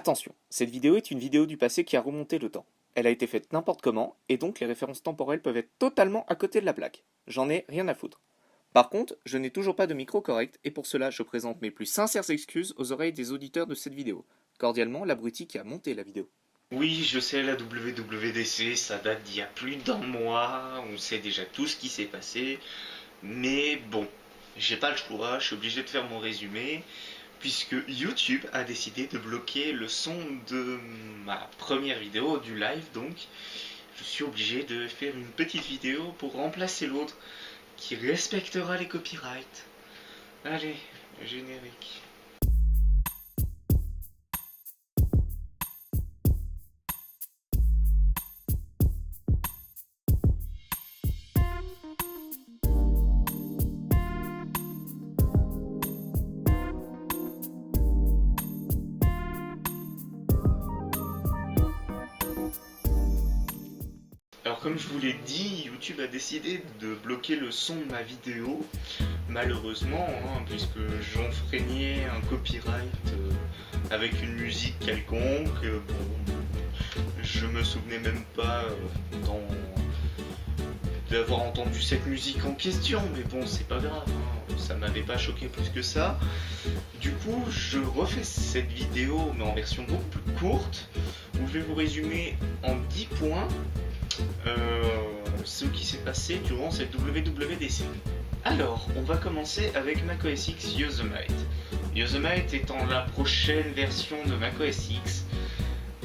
Attention, cette vidéo est une vidéo du passé qui a remonté le temps. Elle a été faite n'importe comment, et donc les références temporelles peuvent être totalement à côté de la plaque. J'en ai rien à foutre. Par contre, je n'ai toujours pas de micro correct, et pour cela je présente mes plus sincères excuses aux oreilles des auditeurs de cette vidéo. Cordialement, l'abruti qui a monté la vidéo. Oui, je sais, la WWDC, ça date d'il y a plus d'un mois, on sait déjà tout ce qui s'est passé, mais bon, j'ai pas le choix, je suis obligé de faire mon résumé, puisque YouTube a décidé de bloquer le son de ma première vidéo, du live donc, je suis obligé de faire une petite vidéo pour remplacer l'autre, qui respectera les copyrights. Allez, générique. Alors comme je vous l'ai dit, YouTube a décidé de bloquer le son de ma vidéo, malheureusement, puisque j'enfreignais un copyright avec une musique quelconque. Bon, je me souvenais même pas d'avoir entendu cette musique en question, mais bon, c'est pas grave, ça m'avait pas choqué plus que ça. Du coup, je refais cette vidéo, mais en version beaucoup plus courte, où je vais vous résumer en 10 points ce qui s'est passé durant cette WWDC. Alors, on va commencer avec macOS X Yosemite. Yosemite étant la prochaine version de macOS X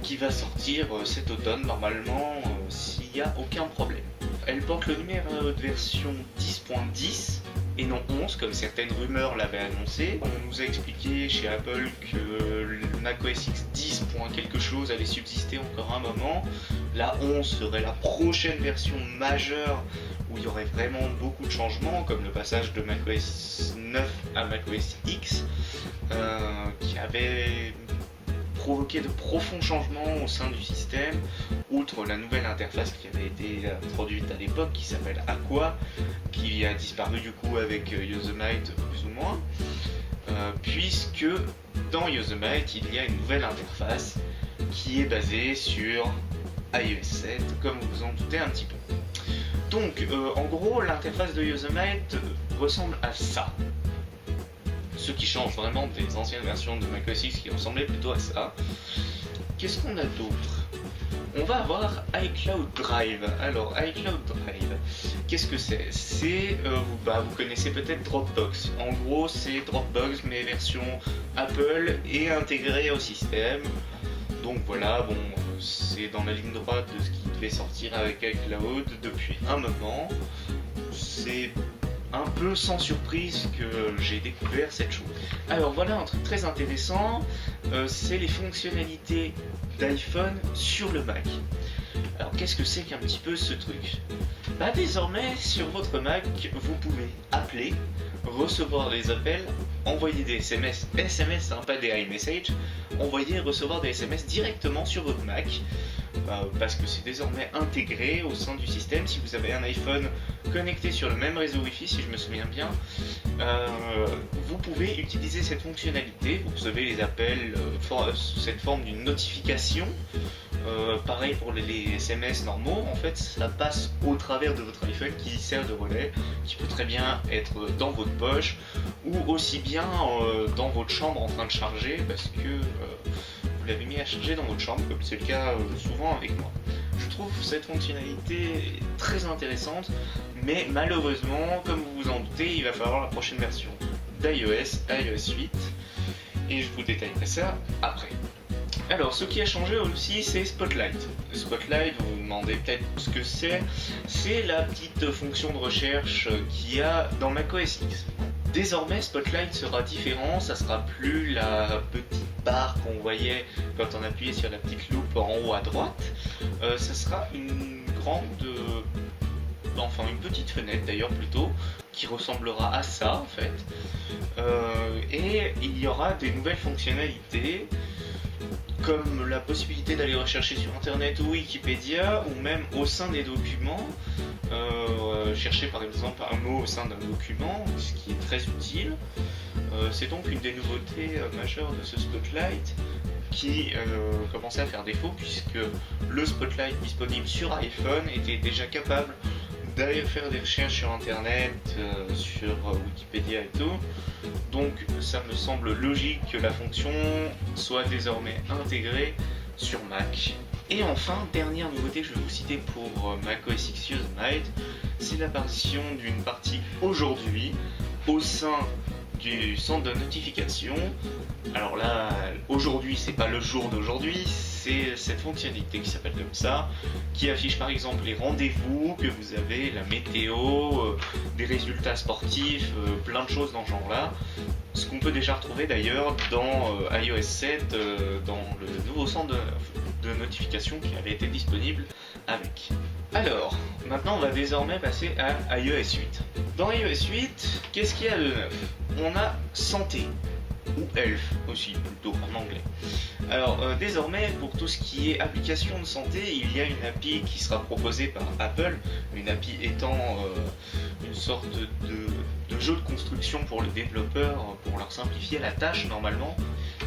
qui va sortir cet automne normalement s'il n'y a aucun problème. Elle porte le numéro de version 10.10 et non 11 comme certaines rumeurs l'avaient annoncé. On nous a expliqué chez Apple que le macOS X 10. Quelque chose allait subsister encore un moment. La 11 serait la prochaine version majeure où il y aurait vraiment beaucoup de changements, comme le passage de macOS 9 à macOS X, qui avait provoqué de profonds changements au sein du système, outre la nouvelle interface qui avait été introduite à l'époque, qui s'appelle Aqua, qui a disparu du coup avec Yosemite plus ou moins, puisque dans Yosemite il y a une nouvelle interface qui est basée sur iOS 7, comme vous vous en doutez un petit peu. Donc en gros l'interface de Yosemite ressemble à ça. Ce qui change vraiment des anciennes versions de macOS X qui ressemblaient plutôt à ça. Qu'est-ce qu'on a d'autre? On va avoir iCloud Drive. Alors iCloud Drive, qu'est-ce que c'est? C'est, vous connaissez peut-être Dropbox. En gros c'est Dropbox mais version Apple et intégré au système. Donc voilà, bon, c'est dans la ligne droite de ce qui devait sortir avec iCloud depuis un moment. C'est un peu sans surprise que j'ai découvert cette chose. Alors voilà un truc très intéressant, c'est les fonctionnalités d'iPhone sur le Mac. Alors qu'est-ce que c'est qu'un petit peu ce truc? Bah désormais sur votre Mac vous pouvez appeler, recevoir des appels, envoyer des SMS, pas des iMessage, envoyer et recevoir des SMS directement sur votre Mac. Parce que c'est désormais intégré au sein du système. Si vous avez un iPhone connecté sur le même réseau Wi-Fi, si je me souviens bien, vous pouvez utiliser cette fonctionnalité. Vous recevez les appels sous cette forme d'une notification. Pareil pour les SMS normaux, en fait ça passe au travers de votre iPhone qui sert de relais, qui peut très bien être dans votre poche ou aussi bien dans votre chambre en train de charger parce que vous l'avez mis à charger dans votre chambre, comme c'est le cas souvent avec moi. Je trouve cette fonctionnalité très intéressante, mais malheureusement, comme vous vous en doutez, il va falloir la prochaine version d'iOS, iOS 8, et je vous détaillerai ça après. Alors, ce qui a changé aussi, c'est Spotlight. Spotlight, vous vous demandez peut-être ce que c'est. C'est la petite fonction de recherche qu'il y a dans macOS X. Désormais, Spotlight sera différent, ça sera plus la petite barre qu'on voyait quand on appuyait sur la petite loupe en haut à droite. Ça sera une une petite fenêtre d'ailleurs plutôt, qui ressemblera à ça en fait. Et il y aura des nouvelles fonctionnalités, comme la possibilité d'aller rechercher sur internet ou Wikipédia, ou même au sein des documents, chercher par exemple un mot au sein d'un document, ce qui est très utile. C'est donc une des nouveautés majeures de ce Spotlight. qui commençait à faire défaut, puisque le Spotlight disponible sur iPhone était déjà capable d'aller faire des recherches sur internet, sur Wikipédia et tout. Donc ça me semble logique que la fonction soit désormais intégrée sur Mac. Et enfin, dernière nouveauté que je vais vous citer pour macOS X Yosemite, c'est l'apparition d'une partie aujourd'hui au sein du centre de notification. Alors là, aujourd'hui, c'est pas le jour d'aujourd'hui, c'est cette fonctionnalité qui s'appelle comme ça, qui affiche par exemple les rendez-vous que vous avez, la météo, des résultats sportifs, plein de choses dans ce genre-là. Ce qu'on peut déjà retrouver d'ailleurs dans iOS 7, dans le nouveau centre de notification qui avait été disponible avec. Alors, maintenant on va désormais passer à iOS 8. Dans iOS 8, qu'est-ce qu'il y a de neuf? On a santé, ou health aussi plutôt en anglais. Alors désormais, pour tout ce qui est application de santé, il y a une API qui sera proposée par Apple, une API étant une sorte de jeu de construction pour les développeurs, pour leur simplifier la tâche normalement.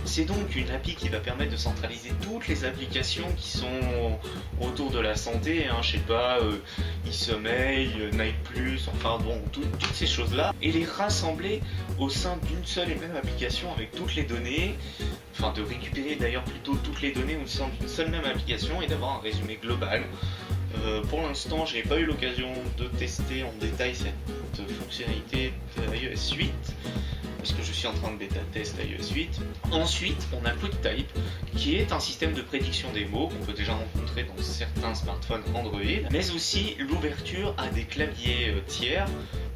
C'est donc une API qui va permettre de centraliser toutes les applications qui sont autour de la santé, je sais pas, e-sommeil, Night Plus, enfin bon, toutes ces choses-là, et les rassembler au sein d'une seule et même application avec toutes les données, enfin de récupérer d'ailleurs plutôt toutes les données au sein d'une seule même application et d'avoir un résumé global. Pour l'instant, je n'ai pas eu l'occasion de tester en détail cette fonctionnalité de iOS 8, parce que je suis en train de bêta-test iOS 8. Ensuite, on a QuickType, qui est un système de prédiction des mots qu'on peut déjà rencontrer dans certains smartphones Android, mais aussi l'ouverture à des claviers tiers,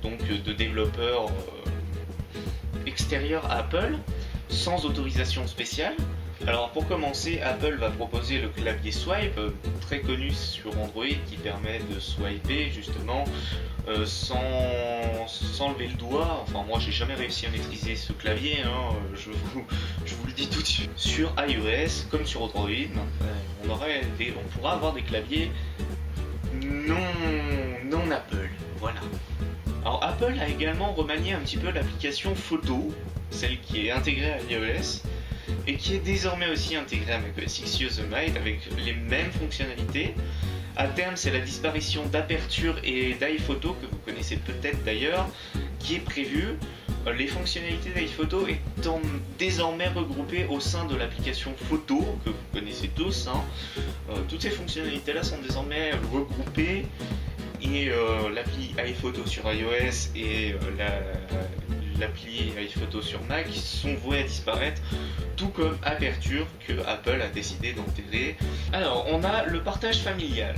donc de développeurs extérieurs à Apple, sans autorisation spéciale. Alors pour commencer, Apple va proposer le clavier Swipe, très connu sur Android, qui permet de swiper justement sans lever le doigt. Enfin moi j'ai jamais réussi à maîtriser ce clavier, je vous le dis tout de suite. Sur iOS comme sur Android, on pourra avoir des claviers non Apple, voilà. Alors Apple a également remanié un petit peu l'application photo, celle qui est intégrée à iOS, et qui est désormais aussi intégrée à macOS X Yosemite avec les mêmes fonctionnalités. À terme, c'est la disparition d'Aperture et d'iPhoto, que vous connaissez peut-être d'ailleurs, qui est prévue. Les fonctionnalités d'iPhoto étant désormais regroupées au sein de l'application photo, que vous connaissez tous. Toutes ces fonctionnalités-là sont désormais regroupées, et l'appli iPhoto sur iOS et l'appli iPhoto sur Mac sont voués à disparaître, tout comme Aperture que Apple a décidé d'enterrer. Alors on a le partage familial.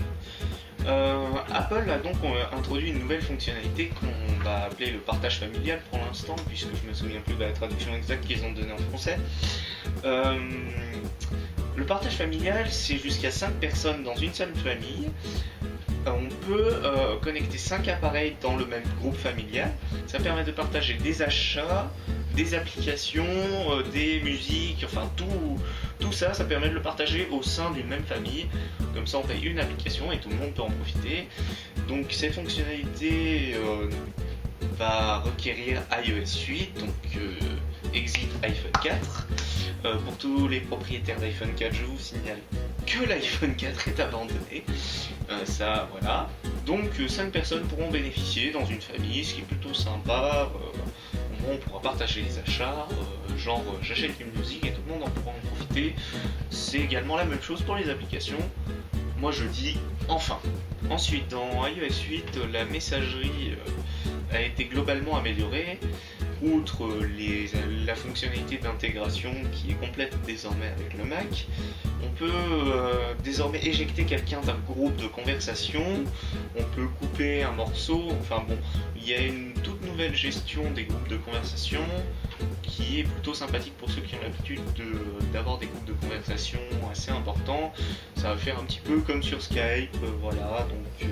Apple a donc introduit une nouvelle fonctionnalité qu'on va appeler le partage familial pour l'instant, puisque je me souviens plus de la traduction exacte qu'ils ont donnée en français. Le partage familial, c'est jusqu'à 5 personnes dans une seule famille. On peut connecter 5 appareils dans le même groupe familial. Ça permet de partager des achats, des applications, des musiques, enfin tout ça, ça permet de le partager au sein d'une même famille. Comme ça on paye une application et tout le monde peut en profiter. Donc cette fonctionnalité va requérir iOS 8, donc exit iPhone 4. Pour tous les propriétaires d'iPhone 4, je vous signale que l'iPhone 4 est abandonné. Ça, voilà. Donc 5 personnes pourront bénéficier dans une famille, ce qui est plutôt sympa. On pourra partager les achats, genre j'achète une musique et tout le monde en pourra en profiter. C'est également la même chose pour les applications. Moi je dis enfin. Ensuite, dans iOS 8, la messagerie a été globalement améliorée. Outre la fonctionnalité d'intégration qui est complète désormais avec le Mac, on peut désormais éjecter quelqu'un d'un groupe de conversation, on peut couper un morceau, enfin bon, il y a une toute nouvelle gestion des groupes de conversation qui est plutôt sympathique pour ceux qui ont l'habitude d'avoir des groupes de conversation assez importants. Ça va faire un petit peu comme sur Skype, voilà, donc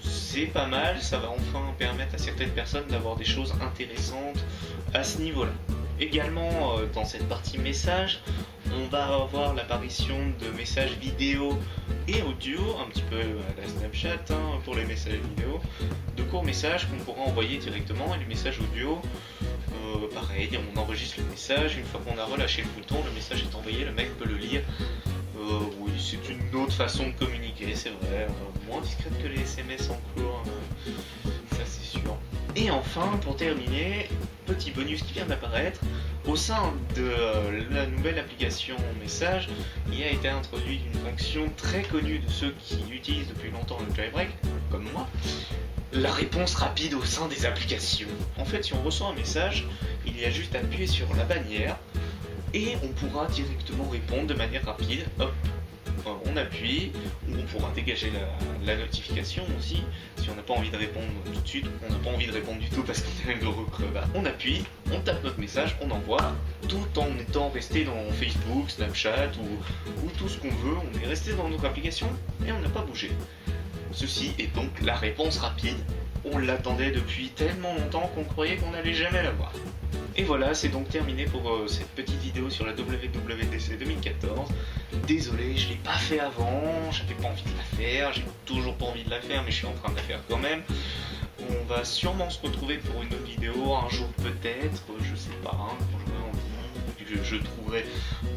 c'est pas mal, ça va enfin permettre à certaines personnes d'avoir des choses intéressantes à ce niveau-là. Également, dans cette partie message, on va avoir l'apparition de messages vidéo et audio, un petit peu à la Snapchat pour les messages vidéo, de courts messages qu'on pourra envoyer directement, et les messages audio, pareil, on enregistre le message, une fois qu'on a relâché le bouton, le message est envoyé, le mec peut le lire. Oui, c'est une autre façon de communiquer, c'est vrai, moins discrète que les SMS en cours, ça c'est sûr. Et enfin, pour terminer, petit bonus qui vient d'apparaître, au sein de la nouvelle application Message, il a été introduite une fonction très connue de ceux qui utilisent depuis longtemps le jailbreak, comme moi, la réponse rapide au sein des applications. En fait, si on reçoit un message, il y a juste à appuyer sur la bannière, et on pourra directement répondre de manière rapide. Hop, on appuie, ou on pourra dégager la notification aussi, si on n'a pas envie de répondre tout de suite, ou qu'on n'a pas envie de répondre du tout parce qu'on est un gros crevard. On appuie, on tape notre message, on envoie, tout en étant resté dans Facebook, Snapchat ou tout ce qu'on veut. On est resté dans notre application et on n'a pas bougé. Ceci est donc la réponse rapide. On l'attendait depuis tellement longtemps qu'on croyait qu'on n'allait jamais l'avoir. Et voilà, c'est donc terminé pour cette petite vidéo sur la WWDC 2014. Désolé, je l'ai pas fait avant, j'avais pas envie de la faire, j'ai toujours pas envie de la faire, mais je suis en train de la faire quand même. On va sûrement se retrouver pour une autre vidéo, un jour peut-être, je sais pas, quand j'aurai envie, je trouverai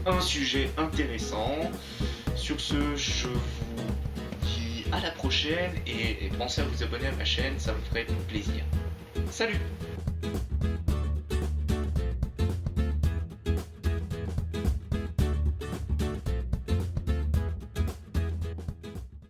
un sujet intéressant. Sur ce, je vous dis à la prochaine et pensez à vous abonner à ma chaîne, ça me ferait plaisir. Salut!